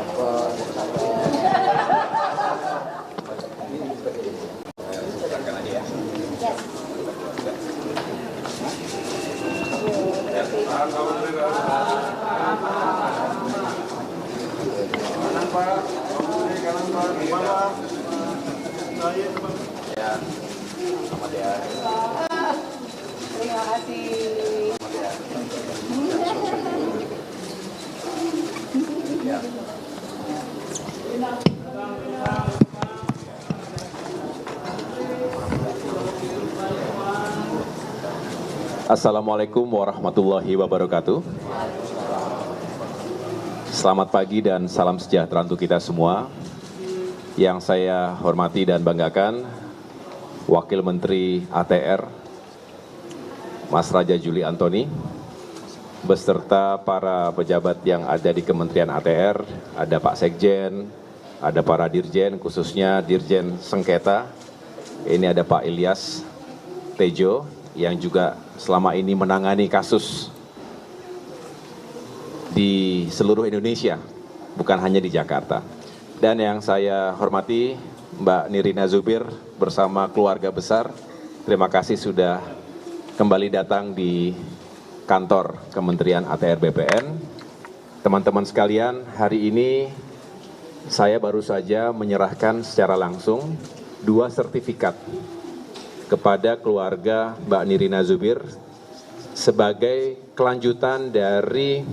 Terima kasih. Assalamualaikum warahmatullahi wabarakatuh. Selamat pagi dan salam sejahtera untuk kita semua. Yang saya hormati dan banggakan, Wakil Menteri ATR, Mas Raja Juli Antoni, beserta para pejabat yang ada di Kementerian ATR, ada Pak Sekjen, ada para Dirjen, khususnya Dirjen Sengketa, ini ada Pak Ilyas Tejo, yang juga selama ini menangani kasus di seluruh Indonesia, bukan hanya di Jakarta. Dan yang saya hormati Mbak Nirina Zubir bersama keluarga besar, terima kasih sudah kembali datang di kantor Kementerian ATR BPN. Teman-teman sekalian, hari ini saya baru saja menyerahkan secara langsung 2 sertifikat kepada keluarga Mbak Nirina Zubir sebagai kelanjutan dari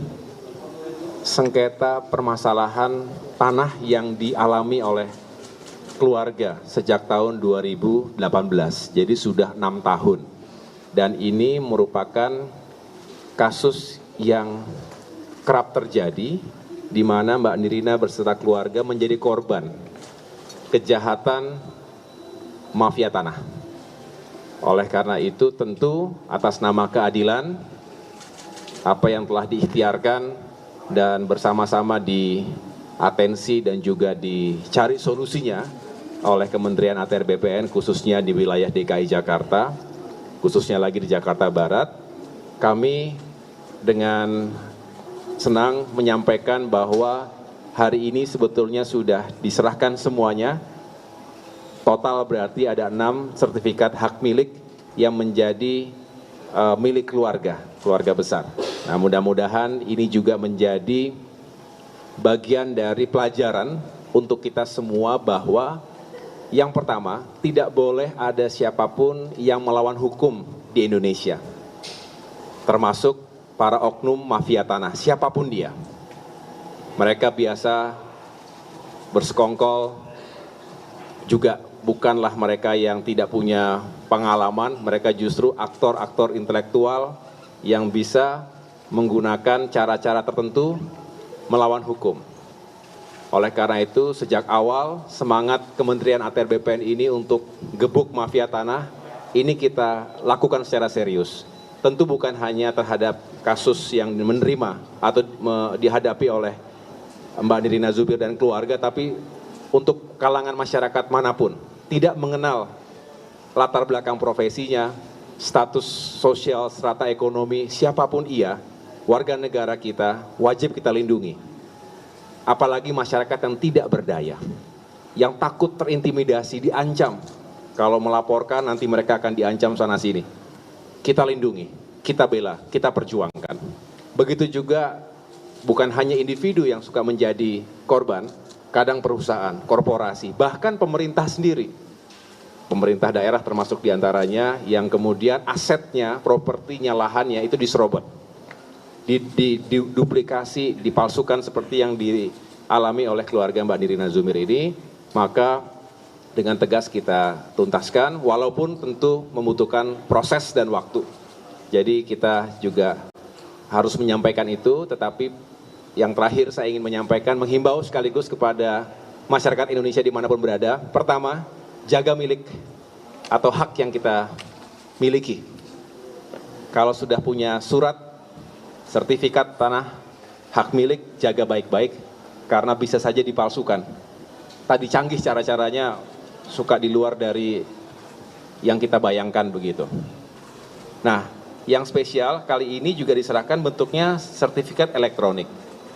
sengketa permasalahan tanah yang dialami oleh keluarga sejak tahun 2018, jadi sudah 6 tahun. Dan ini merupakan kasus yang kerap terjadi, di mana Mbak Nirina beserta keluarga menjadi korban kejahatan mafia tanah. Oleh karena itu tentu atas nama keadilan, apa yang telah diikhtiarkan dan bersama-sama diatensi dan juga dicari solusinya oleh Kementerian ATR BPN khususnya di wilayah DKI Jakarta, khususnya lagi di Jakarta Barat, kami dengan senang menyampaikan bahwa hari ini sebetulnya sudah diserahkan semuanya. Total berarti ada 6 sertifikat hak milik yang menjadi milik keluarga besar. Nah, mudah-mudahan ini juga menjadi bagian dari pelajaran untuk kita semua bahwa yang pertama, tidak boleh ada siapapun yang melawan hukum di Indonesia. Termasuk para oknum mafia tanah, siapapun dia. Mereka biasa bersekongkol, juga bukanlah mereka yang tidak punya pengalaman, mereka justru aktor-aktor intelektual yang bisa menggunakan cara-cara tertentu melawan hukum. Oleh karena itu, sejak awal semangat Kementerian ATR BPN ini untuk gebuk mafia tanah, ini kita lakukan secara serius. Tentu bukan hanya terhadap kasus yang menerima atau dihadapi oleh Mbak Nirina Zubir dan keluarga, tapi untuk kalangan masyarakat manapun, tidak mengenal latar belakang profesinya, status sosial, strata ekonomi, siapapun ia, warga negara kita wajib kita lindungi. Apalagi masyarakat yang tidak berdaya, yang takut terintimidasi, diancam. Kalau melaporkan nanti mereka akan diancam sana-sini. Kita lindungi, kita bela, kita perjuangkan. Begitu juga bukan hanya individu yang suka menjadi korban, kadang perusahaan, korporasi, bahkan pemerintah sendiri. Pemerintah daerah termasuk diantaranya yang kemudian asetnya, propertinya, lahannya itu diserobot. Diduplikasi, dipalsukan seperti yang dialami oleh keluarga Mbak Nirina Zubir ini, maka dengan tegas kita tuntaskan, walaupun tentu membutuhkan proses dan waktu. Jadi kita juga harus menyampaikan itu, tetapi yang terakhir saya ingin menyampaikan, menghimbau sekaligus kepada masyarakat Indonesia dimanapun berada. Pertama, jaga milik atau hak yang kita miliki. Kalau sudah punya surat sertifikat tanah hak milik, jaga baik-baik, karena bisa saja dipalsukan. Tadi canggih cara-caranya, suka di luar dari yang kita bayangkan begitu. Nah, yang spesial kali ini juga diserahkan bentuknya sertifikat elektronik.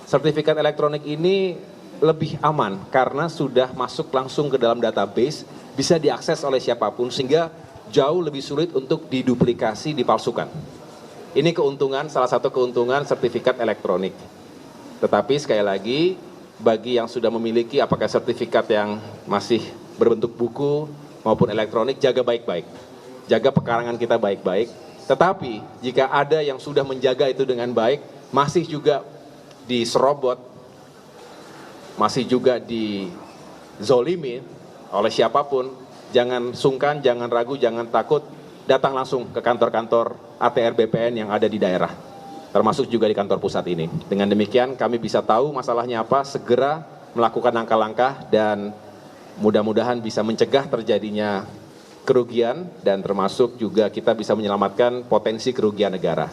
Sertifikat elektronik ini lebih aman karena sudah masuk langsung ke dalam database, bisa diakses oleh siapapun sehingga jauh lebih sulit untuk diduplikasi, dipalsukan. Ini keuntungan, salah satu keuntungan sertifikat elektronik. Tetapi sekali lagi, bagi yang sudah memiliki apakah sertifikat yang masih berbentuk buku maupun elektronik, jaga baik-baik. Jaga pekarangan kita baik-baik. Tetapi jika ada yang sudah menjaga itu dengan baik, masih juga diserobot, masih juga dizolimi oleh siapapun, jangan sungkan, jangan ragu, jangan takut, datang langsung ke kantor-kantor ATR BPN yang ada di daerah, termasuk juga di kantor pusat ini. Dengan demikian kami bisa tahu masalahnya apa, segera melakukan langkah-langkah dan mudah-mudahan bisa mencegah terjadinya kerugian dan termasuk juga kita bisa menyelamatkan potensi kerugian negara.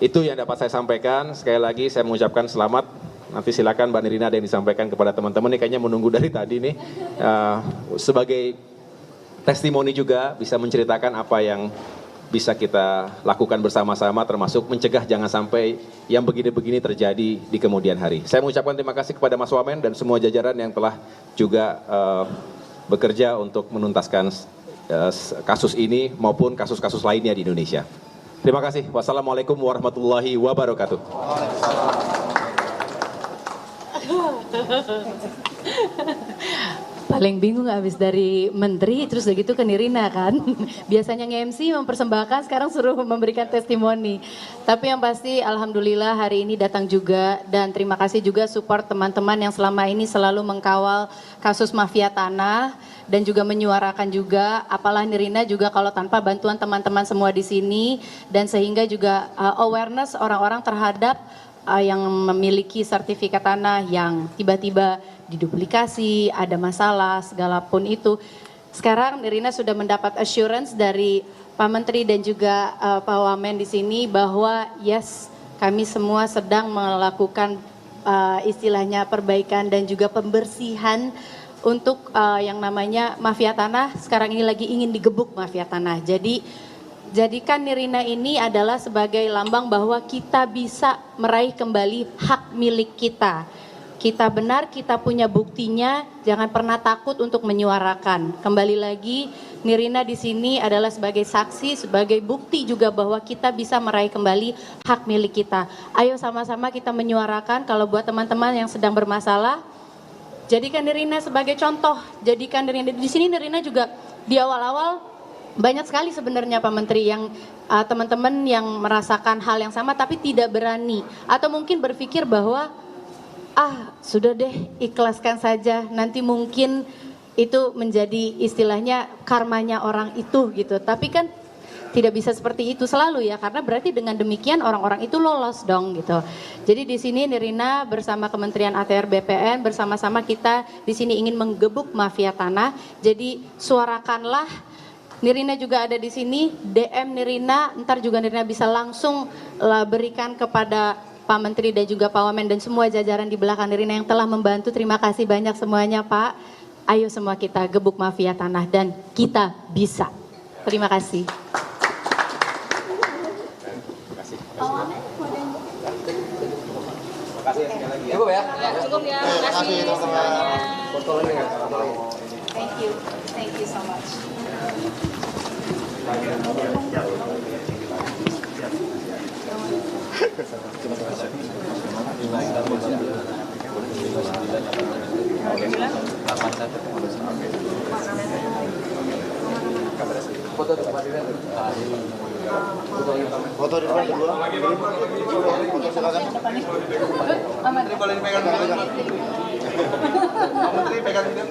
Itu yang dapat saya sampaikan. Sekali lagi saya mengucapkan selamat. Nanti silakan Mbak Nirina ada yang disampaikan kepada teman-teman. Ini kayaknya menunggu dari tadi nih. Sebagai testimoni juga bisa menceritakan apa yang bisa kita lakukan bersama-sama termasuk mencegah jangan sampai yang begini-begini terjadi di kemudian hari. Saya mengucapkan terima kasih kepada Mas Wamen dan semua jajaran yang telah juga bekerja untuk menuntaskan kasus ini maupun kasus-kasus lainnya di Indonesia. Terima kasih. Wassalamualaikum warahmatullahi wabarakatuh. Paling bingung habis dari menteri terus udah gitu ke Nirina kan. Biasanya nge-MC mempersembahkan, sekarang suruh memberikan testimoni. Tapi yang pasti alhamdulillah hari ini datang juga dan terima kasih juga support teman-teman yang selama ini selalu mengkawal kasus mafia tanah dan juga menyuarakan juga, apalah Nirina juga kalau tanpa bantuan teman-teman semua di sini dan sehingga juga awareness orang-orang terhadap yang memiliki sertifikat tanah yang tiba-tiba diduplikasi, ada masalah, segala pun itu. Sekarang Nirina sudah mendapat assurance dari Pak Menteri dan juga Pak Wamen di sini bahwa yes, kami semua sedang melakukan istilahnya perbaikan dan juga pembersihan untuk yang namanya mafia tanah. Sekarang ini lagi ingin digebuk mafia tanah. Jadikan Nirina ini adalah sebagai lambang bahwa kita bisa meraih kembali hak milik kita. Kita benar, kita punya buktinya, jangan pernah takut untuk menyuarakan. Kembali lagi, Nirina di sini adalah sebagai saksi, sebagai bukti juga bahwa kita bisa meraih kembali hak milik kita. Ayo sama-sama kita menyuarakan. Kalau buat teman-teman yang sedang bermasalah, jadikan Nirina sebagai contoh. Jadikan Nirina di sini. Nirina juga di awal-awal banyak sekali sebenarnya Pak Menteri yang teman-teman yang merasakan hal yang sama tapi tidak berani atau mungkin berpikir bahwa sudah deh ikhlaskan saja, nanti mungkin itu menjadi istilahnya karmanya orang itu gitu. Tapi kan tidak bisa seperti itu selalu ya, karena berarti dengan demikian orang-orang itu lolos dong gitu. Jadi di sini Nirina bersama Kementerian ATR BPN bersama-sama kita di sini ingin menggebuk mafia tanah. Jadi suarakanlah. Nirina juga ada di sini, DM Nirina, ntar juga Nirina bisa langsung berikan kepada Pak Menteri dan juga Pak Wamen dan semua jajaran di belakang Nirina yang telah membantu. Terima kasih banyak semuanya Pak. Ayo semua kita gebuk mafia tanah dan kita bisa. Terima kasih. Terima kasih sekali lagi ya. Ibu ya. Ya, cukup ya. Terima kasih semuanya. Thank you so much. Foto di tempat ini. Foto di depan berdua. Foto silakan. Menteri boleh dipegang. Menteri pegang ini.